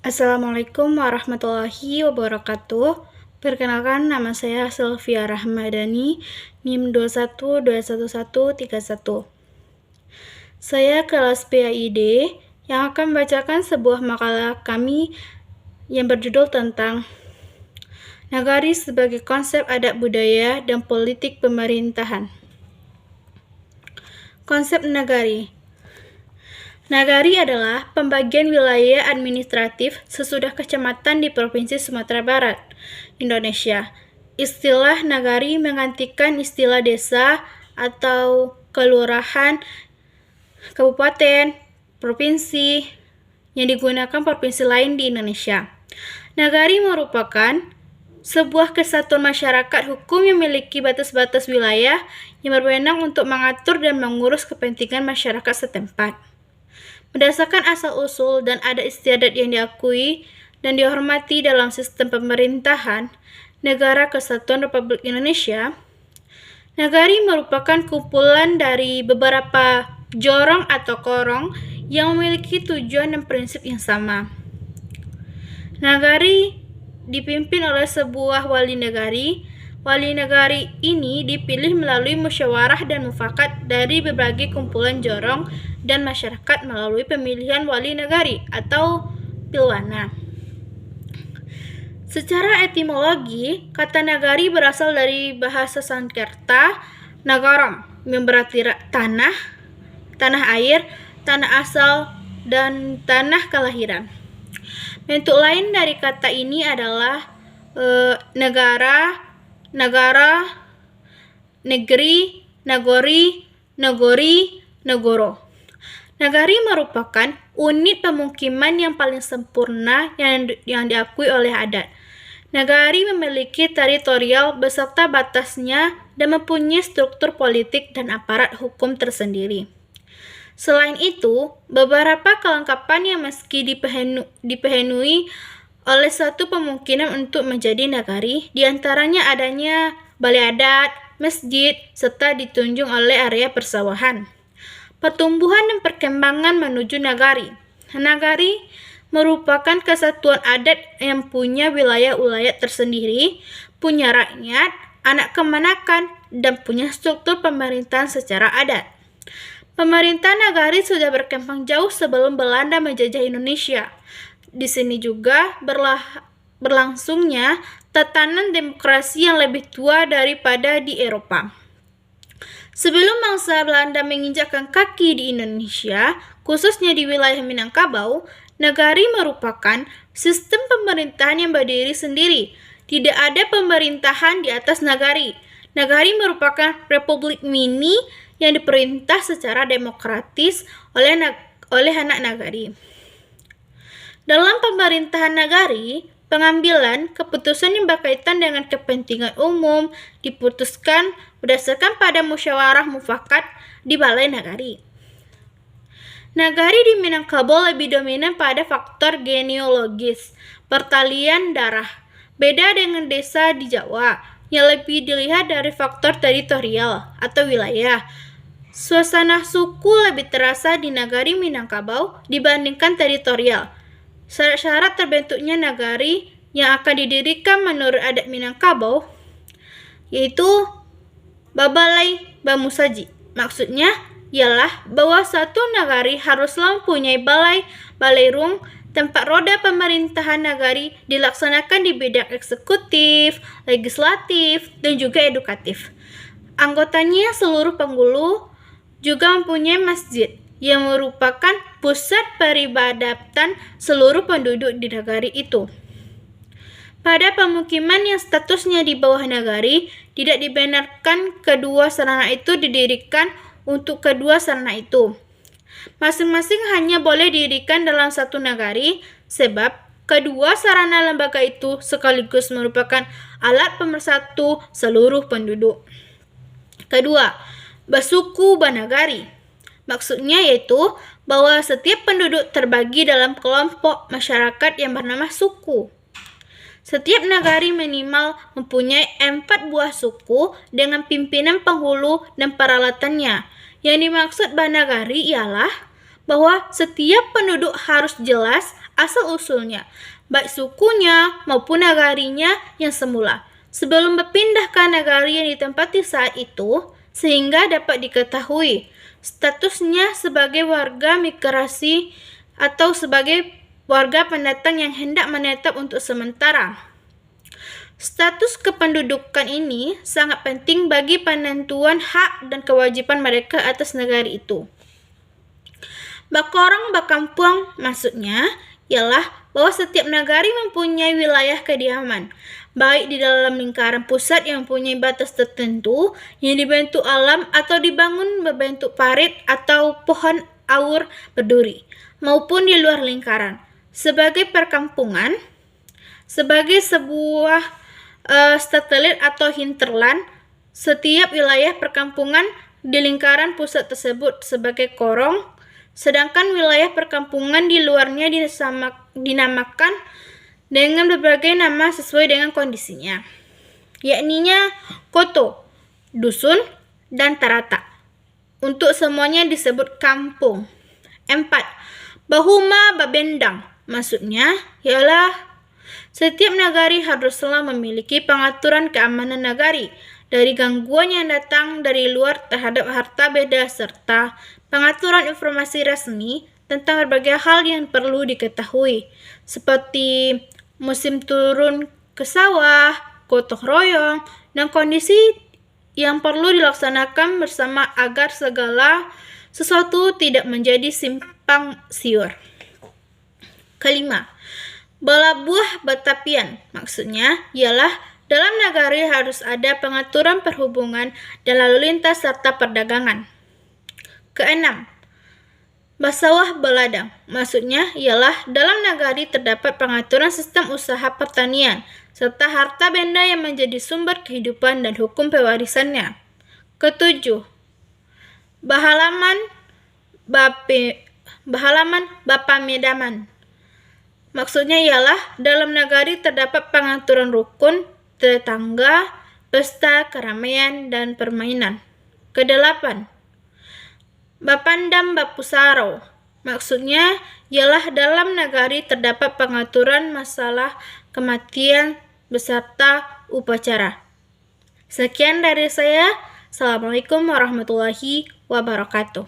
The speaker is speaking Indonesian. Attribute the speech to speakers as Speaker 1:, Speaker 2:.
Speaker 1: Assalamualaikum warahmatullahi wabarakatuh. Perkenalkan, nama saya Sylvia Rahmadani, NIM 2121131. Saya kelas PAID yang akan membacakan sebuah makalah kami yang berjudul tentang Nagari sebagai konsep adat budaya dan politik pemerintahan. Konsep nagari. Nagari adalah pembagian wilayah administratif sesudah kecamatan di Provinsi Sumatera Barat, Indonesia. Istilah nagari menggantikan istilah desa atau kelurahan, kabupaten, provinsi yang digunakan provinsi lain di Indonesia. Nagari merupakan sebuah kesatuan masyarakat hukum yang memiliki batas-batas wilayah yang berwenang untuk mengatur dan mengurus kepentingan masyarakat setempat. Berdasarkan asal-usul dan adat istiadat yang diakui dan dihormati dalam sistem pemerintahan Negara Kesatuan Republik Indonesia, nagari merupakan kumpulan dari beberapa jorong atau korong yang memiliki tujuan dan prinsip yang sama. Nagari dipimpin oleh sebuah wali nagari. Wali nagari ini dipilih melalui musyawarah dan mufakat dari berbagai kumpulan jorong dan masyarakat melalui pemilihan wali nagari atau pilwana. Secara etimologi, kata nagari berasal dari bahasa Sanskerta nagaram, yang berarti tanah, tanah air, tanah asal, dan tanah kelahiran. Bentuk lain dari kata ini adalah negara, negara, negeri, nagori, nagori, negoro. Nagari merupakan unit pemukiman yang paling sempurna yang diakui oleh adat. Nagari memiliki teritorial beserta batasnya dan mempunyai struktur politik dan aparat hukum tersendiri. Selain itu, beberapa kelengkapan yang meski dipenuhi oleh satu pemukiman untuk menjadi nagari, diantaranya adanya balai adat, masjid, serta ditunjung oleh area persawahan. Pertumbuhan dan perkembangan menuju nagari. Nagari merupakan kesatuan adat yang punya wilayah-wilayah tersendiri, punya rakyat, anak kemanakan, dan punya struktur pemerintahan secara adat. Pemerintah nagari sudah berkembang jauh sebelum Belanda menjajah Indonesia. Di sini juga berlangsungnya tatanan demokrasi yang lebih tua daripada di Eropa. Sebelum bangsa Belanda menginjakkan kaki di Indonesia, khususnya di wilayah Minangkabau, nagari merupakan sistem pemerintahan yang berdiri sendiri. Tidak ada pemerintahan di atas nagari. Nagari merupakan republik mini yang diperintah secara demokratis oleh anak nagari. Dalam pemerintahan nagari, pengambilan keputusan yang berkaitan dengan kepentingan umum diputuskan berdasarkan pada musyawarah mufakat di balai nagari. Nagari di Minangkabau lebih dominan pada faktor genealogis, pertalian darah. Beda dengan desa di Jawa, yang lebih dilihat dari faktor teritorial atau wilayah. Suasana suku lebih terasa di nagari Minangkabau dibandingkan teritorial. Syarat-syarat terbentuknya nagari yang akan didirikan menurut adat Minangkabau yaitu babalai bamusaji. Maksudnya ialah bahwa suatu nagari haruslah mempunyai balai, balairung, tempat roda pemerintahan nagari dilaksanakan di bidang eksekutif, legislatif, dan juga edukatif. Anggotanya seluruh penghulu juga mempunyai masjid yang merupakan pusat peribadatan seluruh penduduk di nagari itu. Pada pemukiman yang statusnya di bawah nagari, tidak dibenarkan kedua sarana itu didirikan untuk kedua sarana itu. Masing-masing hanya boleh didirikan dalam satu nagari, sebab kedua sarana lembaga itu sekaligus merupakan alat pemersatu seluruh penduduk. Kedua, basuku banagari. Maksudnya yaitu bahwa setiap penduduk terbagi dalam kelompok masyarakat yang bernama suku. Setiap nagari minimal mempunyai 4 buah suku dengan pimpinan penghulu dan peralatannya. Yang dimaksud banagari ialah bahwa setiap penduduk harus jelas asal-usulnya, baik sukunya maupun nagarinya yang semula, sebelum berpindah ke negari yang ditempati saat itu, sehingga dapat diketahui statusnya sebagai warga migrasi atau sebagai warga pendatang yang hendak menetap untuk sementara. Status kependudukan ini sangat penting bagi penentuan hak dan kewajiban mereka atas negara itu. Bakorong bakampung maksudnya ialah bahwa setiap negari mempunyai wilayah kediaman, baik di dalam lingkaran pusat yang mempunyai batas tertentu yang dibentuk alam atau dibangun berbentuk parit atau pohon aur berduri, maupun di luar lingkaran. Sebagai perkampungan, sebagai sebuah satelit atau hinterland, setiap wilayah perkampungan di lingkaran pusat tersebut sebagai korong, sedangkan wilayah perkampungan di luarnya dinamakan dengan berbagai nama sesuai dengan kondisinya, yakninya koto, dusun, dan tarata. Untuk semuanya disebut kampung. 4. Bahuma babendang, maksudnya ialah setiap negari haruslah memiliki pengaturan keamanan negari dari gangguan yang datang dari luar terhadap harta benda serta pengaturan informasi resmi tentang berbagai hal yang perlu diketahui, seperti musim turun ke sawah, gotong royong, dan kondisi yang perlu dilaksanakan bersama agar segala sesuatu tidak menjadi simpang siur. 5. Balabuah batapian, maksudnya ialah dalam negara harus ada pengaturan perhubungan dan lalu lintas serta perdagangan. 6. Basawah beladang, maksudnya ialah dalam negara terdapat pengaturan sistem usaha pertanian serta harta benda yang menjadi sumber kehidupan dan hukum pewarisannya. 7. Bahalaman bapamedaman, maksudnya ialah dalam negari terdapat pengaturan rukun, tetangga, pesta, keramaian, dan permainan. 8. Bapandam bapusarau, maksudnya ialah dalam negari terdapat pengaturan masalah kematian beserta upacara. Sekian dari saya. Assalamualaikum warahmatullahi wabarakatuh.